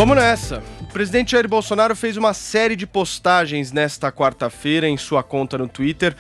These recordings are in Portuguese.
Vamos nessa. O presidente Jair Bolsonaro fez uma série de postagens nesta quarta-feira em sua conta no Twitter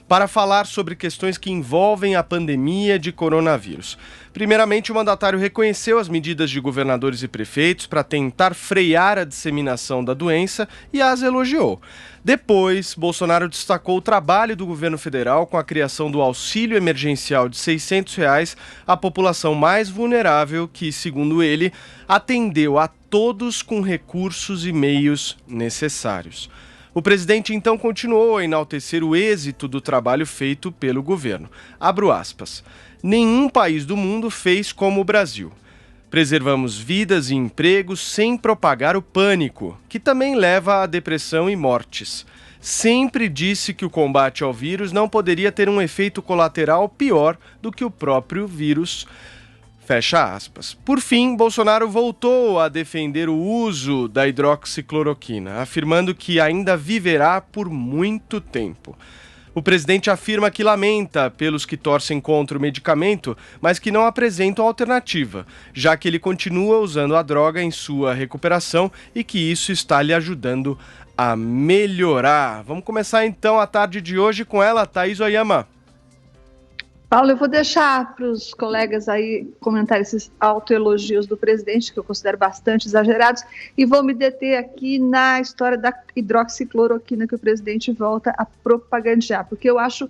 para falar sobre questões que envolvem a pandemia de coronavírus. Primeiramente, o mandatário reconheceu as medidas de governadores e prefeitos para tentar frear a disseminação da doença e as elogiou. Depois, Bolsonaro destacou o trabalho do governo federal com a criação do auxílio emergencial de R$ 600 à população mais vulnerável que, segundo ele, atendeu a todos com recursos e meios necessários. O presidente então continuou a enaltecer o êxito do trabalho feito pelo governo. Abro aspas. Nenhum país do mundo fez como o Brasil. Preservamos vidas e empregos sem propagar o pânico, que também leva à depressão e mortes. Sempre disse que o combate ao vírus não poderia ter um efeito colateral pior do que o próprio vírus. Fecha aspas. Por fim, Bolsonaro voltou a defender o uso da hidroxicloroquina, afirmando que ainda viverá por muito tempo. O presidente afirma que lamenta pelos que torcem contra o medicamento, mas que não apresentam alternativa, já que ele continua usando a droga em sua recuperação e que isso está lhe ajudando a melhorar. Vamos começar então a tarde de hoje com ela, Thaís Oyama. Paulo, eu vou deixar para os colegas aí comentar esses autoelogios do presidente, que eu considero bastante exagerados, e vou me deter aqui na história da hidroxicloroquina que o presidente volta a propagandear, porque eu acho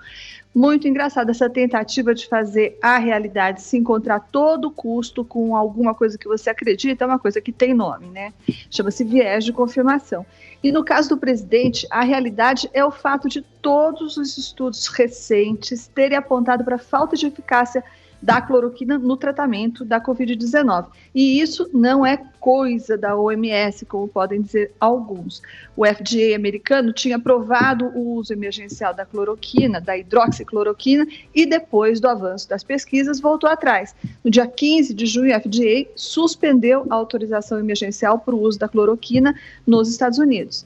muito engraçada essa tentativa de fazer a realidade se encontrar a todo custo com alguma coisa que você acredita, é uma coisa que tem nome, né? Chama-se viés de confirmação. E no caso do presidente, a realidade é o fato de todos os estudos recentes terem apontado para a falta de eficácia da cloroquina no tratamento da Covid-19. E isso não é coisa da OMS, como podem dizer alguns. O FDA americano tinha aprovado o uso emergencial da cloroquina, da hidroxicloroquina, e depois do avanço das pesquisas voltou atrás. No dia 15 de junho, o FDA suspendeu a autorização emergencial para o uso da cloroquina nos Estados Unidos.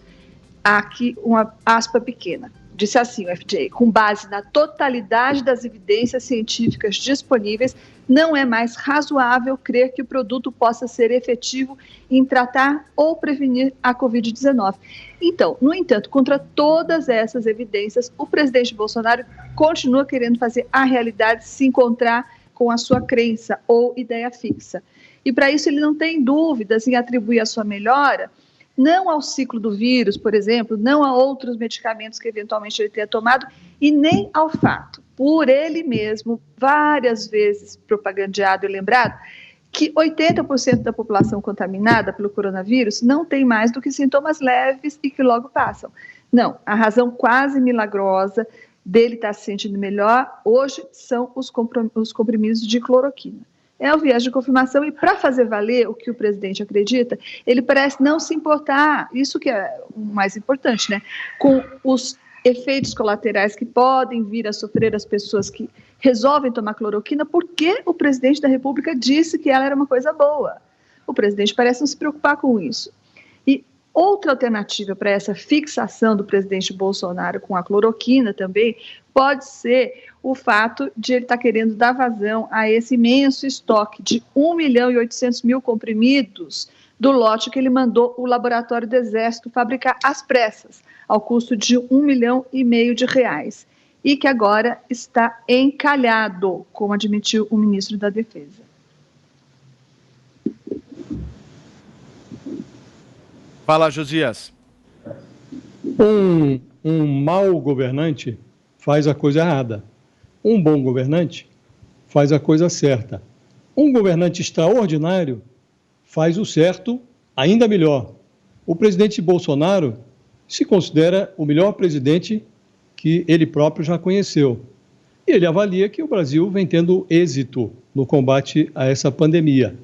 Aqui uma aspa pequena. Disse assim o FDA, com base na totalidade das evidências científicas disponíveis, não é mais razoável crer que o produto possa ser efetivo em tratar ou prevenir a Covid-19. Então, no entanto, contra todas essas evidências, o presidente Bolsonaro continua querendo fazer a realidade se encontrar com a sua crença ou ideia fixa. E para isso ele não tem dúvidas em atribuir a sua melhora não ao ciclo do vírus, por exemplo, não a outros medicamentos que eventualmente ele tenha tomado, e nem ao fato, por ele mesmo, várias vezes propagandeado e lembrado, que 80% da população contaminada pelo coronavírus não tem mais do que sintomas leves e que logo passam. Não, a razão quase milagrosa dele estar se sentindo melhor hoje são os comprimidos de cloroquina. É o viés de confirmação e, para fazer valer o que o presidente acredita, ele parece não se importar, isso que é o mais importante, né, com os efeitos colaterais que podem vir a sofrer as pessoas que resolvem tomar cloroquina, porque o presidente da República disse que ela era uma coisa boa. O presidente parece não se preocupar com isso. E outra alternativa para essa fixação do presidente Bolsonaro com a cloroquina também pode ser o fato de ele estar querendo dar vazão a esse imenso estoque de 1.800.000 comprimidos do lote que ele mandou o Laboratório do Exército fabricar às pressas, ao custo de R$1,5 milhão e que agora está encalhado, como admitiu o ministro da Defesa. Fala, Josias. Um mau governante faz a coisa errada. Um bom governante faz a coisa certa. Um governante extraordinário faz o certo ainda melhor. O presidente Bolsonaro se considera o melhor presidente que ele próprio já conheceu. E ele avalia que o Brasil vem tendo êxito no combate a essa pandemia.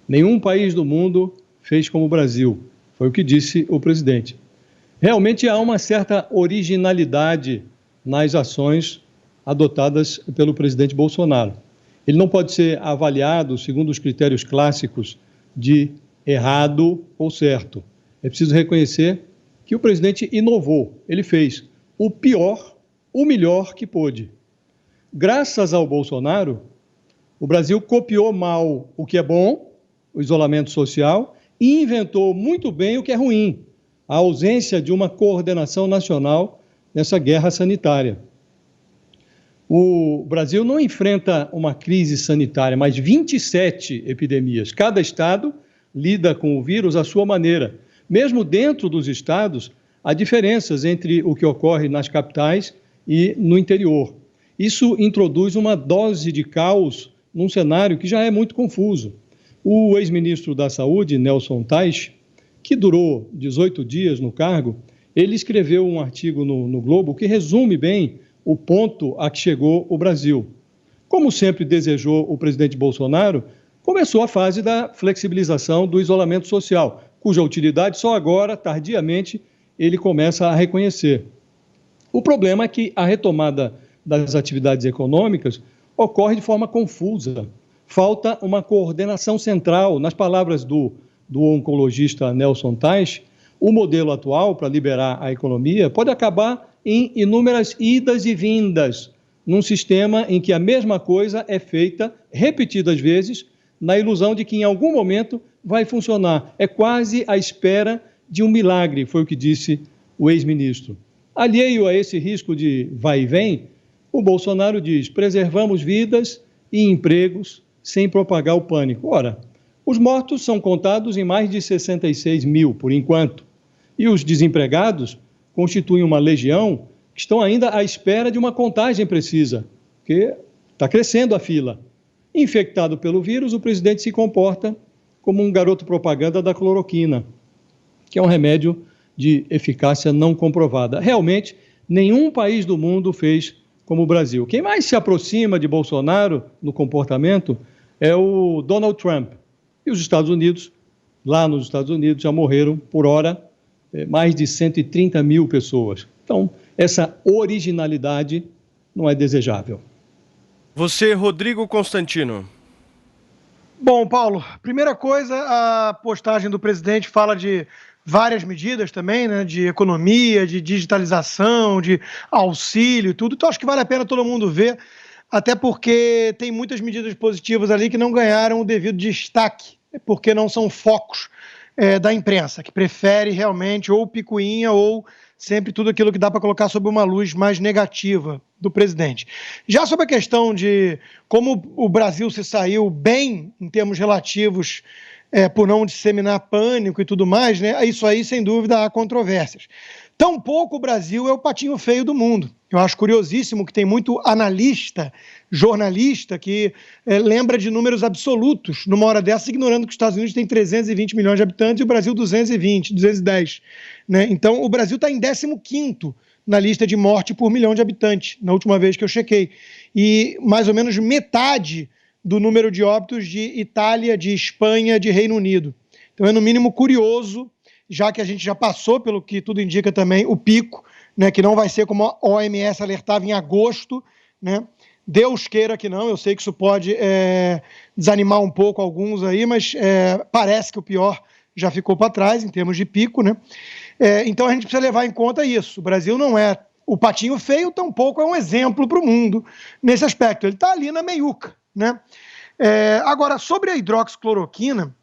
Nenhum país do mundo fez como o Brasil. Foi o que disse o presidente. Realmente há uma certa originalidade nas ações adotadas pelo presidente Bolsonaro. Ele não pode ser avaliado segundo os critérios clássicos de errado ou certo. É preciso reconhecer que o presidente inovou. Ele fez o pior, o melhor que pôde. Graças ao Bolsonaro, o Brasil copiou mal o que é bom, o isolamento social, e inventou muito bem o que é ruim, a ausência de uma coordenação nacional nessa guerra sanitária. O Brasil não enfrenta uma crise sanitária, mas 27 epidemias. Cada estado lida com o vírus à sua maneira. Mesmo dentro dos estados, há diferenças entre o que ocorre nas capitais e no interior. Isso introduz uma dose de caos num cenário que já é muito confuso. O ex-ministro da Saúde, Nelson Teich, que durou 18 dias no cargo, ele escreveu um artigo no Globo que resume bem o ponto a que chegou o Brasil. Como sempre desejou o presidente Bolsonaro, começou a fase da flexibilização do isolamento social, cuja utilidade só agora, tardiamente, ele começa a reconhecer. O problema é que a retomada das atividades econômicas ocorre de forma confusa. Falta uma coordenação central. Nas palavras do oncologista Nelson Teich, o modelo atual para liberar a economia pode acabar em inúmeras idas e vindas, num sistema em que a mesma coisa é feita repetidas vezes, na ilusão de que em algum momento vai funcionar. É quase à espera de um milagre, foi o que disse o ex-ministro. Alheio a esse risco de vai e vem, o Bolsonaro diz: preservamos vidas e empregos sem propagar o pânico. Ora, os mortos são contados em mais de 66 mil, por enquanto, e os desempregados constituem uma legião que estão ainda à espera de uma contagem precisa, porque está crescendo a fila. Infectado pelo vírus, o presidente se comporta como um garoto propaganda da cloroquina, que é um remédio de eficácia não comprovada. Realmente, nenhum país do mundo fez como o Brasil. Quem mais se aproxima de Bolsonaro no comportamento é o Donald Trump. E os Estados Unidos, lá nos Estados Unidos, já morreram, por hora, mais de 130 mil pessoas. Então, essa originalidade não é desejável. Você, Rodrigo Constantino. Bom, Paulo, primeira coisa, a postagem do presidente fala de várias medidas também, né, de economia, de digitalização, de auxílio e tudo. Então, acho que vale a pena todo mundo ver, até porque tem muitas medidas positivas ali que não ganharam o devido destaque, porque não são focos da imprensa, que prefere realmente ou picuinha ou sempre tudo aquilo que dá para colocar sob uma luz mais negativa do presidente. Já sobre a questão de como o Brasil se saiu bem em termos relativos por não disseminar pânico e tudo mais, né? Isso aí, sem dúvida, há controvérsias. Tampouco o Brasil é o patinho feio do mundo. Eu acho curiosíssimo que tem muito analista, jornalista, que lembra de números absolutos numa hora dessa, ignorando que os Estados Unidos têm 320 milhões de habitantes e o Brasil 220, 210. Né? Então, o Brasil está em 15º na lista de morte por milhão de habitantes, na última vez que eu chequei. E mais ou menos metade do número de óbitos de Itália, de Espanha, de Reino Unido. Então, é no mínimo curioso, já que a gente já passou, pelo que tudo indica também, o pico, né, que não vai ser como a OMS alertava em agosto, né? Deus queira que não, eu sei que isso pode desanimar um pouco alguns aí, mas parece que o pior já ficou para trás em termos de pico, né? Então a gente precisa levar em conta isso. O Brasil não é o patinho feio, tampouco é um exemplo para o mundo nesse aspecto. Ele está ali na meiuca, né? Agora, sobre a hidroxicloroquina,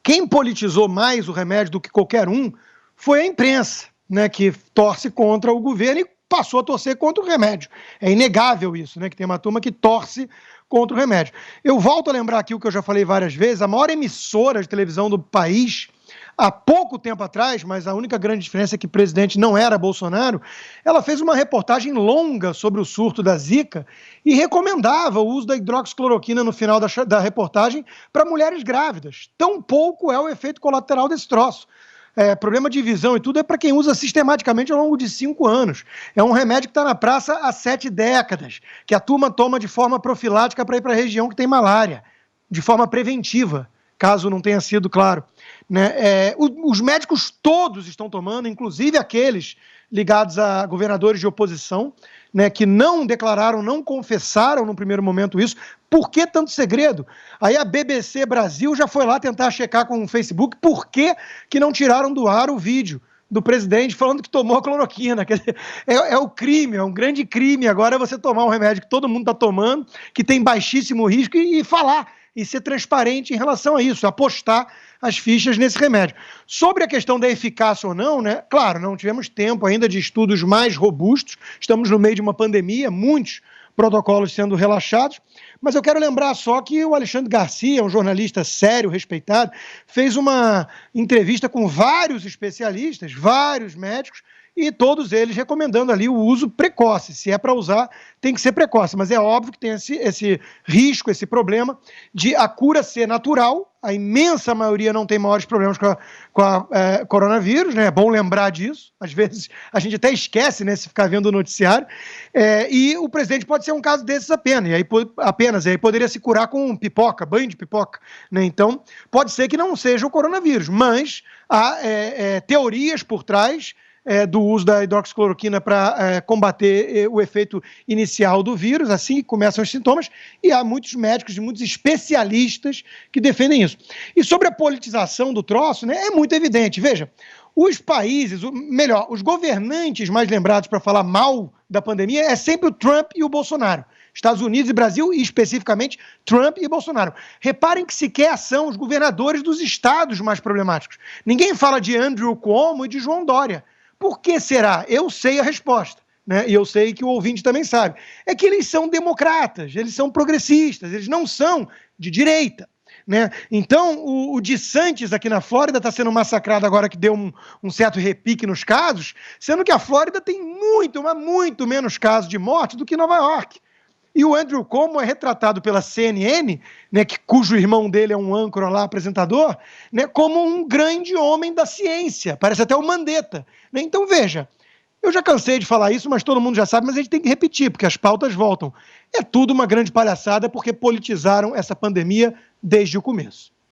quem politizou mais o remédio do que qualquer um foi a imprensa, né, que torce contra o governo e passou a torcer contra o remédio. É inegável isso, né, que tem uma turma que torce contra o remédio. Eu volto a lembrar aqui o que eu já falei várias vezes, a maior emissora de televisão do país, há pouco tempo atrás, mas a única grande diferença é que o presidente não era Bolsonaro, ela fez uma reportagem longa sobre o surto da Zika e recomendava o uso da hidroxicloroquina no final da reportagem para mulheres grávidas. Tão pouco é o efeito colateral desse troço. Problema de visão e tudo é para quem usa sistematicamente ao longo de 5 anos. É um remédio que está na praça há 7 décadas, que a turma toma de forma profilática para ir para a região que tem malária, de forma preventiva, caso não tenha sido claro. Né? Os médicos todos estão tomando, inclusive aqueles ligados a governadores de oposição, né, que não declararam, não confessaram no primeiro momento isso. Por que tanto segredo? Aí a BBC Brasil já foi lá tentar checar com o Facebook por que não tiraram do ar o vídeo do presidente falando que tomou a cloroquina. Quer dizer, o crime, é um grande crime agora você tomar um remédio que todo mundo está tomando, que tem baixíssimo risco, e falar e ser transparente em relação a isso, apostar as fichas nesse remédio. Sobre a questão da eficácia ou não, né? Claro, não tivemos tempo ainda de estudos mais robustos, estamos no meio de uma pandemia, muitos protocolos sendo relaxados, mas eu quero lembrar só que o Alexandre Garcia, um jornalista sério, respeitado, fez uma entrevista com vários especialistas, vários médicos, e todos eles recomendando ali o uso precoce. Se é para usar, tem que ser precoce, mas é óbvio que tem esse risco, esse problema de a cura ser natural. A imensa maioria não tem maiores problemas com a coronavírus, né? É bom lembrar disso. Às vezes a gente até esquece, né, se ficar vendo o noticiário. E o presidente pode ser um caso desses apenas. E aí poderia se curar com pipoca, banho de pipoca, né? Então, pode ser que não seja o coronavírus, mas há teorias por trás do uso da hidroxicloroquina para combater o efeito inicial do vírus, assim que começam os sintomas, e há muitos médicos e muitos especialistas que defendem isso. E sobre a politização do troço, né, é muito evidente. Veja, os países, os governantes mais lembrados para falar mal da pandemia é sempre o Trump e o Bolsonaro. Estados Unidos e Brasil, e especificamente Trump e Bolsonaro. Reparem que sequer são os governadores dos estados mais problemáticos. Ninguém fala de Andrew Cuomo e de João Dória. Por que será? Eu sei a resposta, né? E eu sei que o ouvinte também sabe. É que eles são democratas, eles são progressistas, eles não são de direita, né? Então, o DeSantis aqui na Flórida está sendo massacrado agora que deu um certo repique nos casos, sendo que a Flórida tem muito menos casos de morte do que Nova York. E o Andrew Cuomo é retratado pela CNN, né, cujo irmão dele é um âncora lá, apresentador, né, como um grande homem da ciência, parece até o Mandetta, né? Então, veja, eu já cansei de falar isso, mas todo mundo já sabe, mas a gente tem que repetir, porque as pautas voltam. É tudo uma grande palhaçada, porque politizaram essa pandemia desde o começo.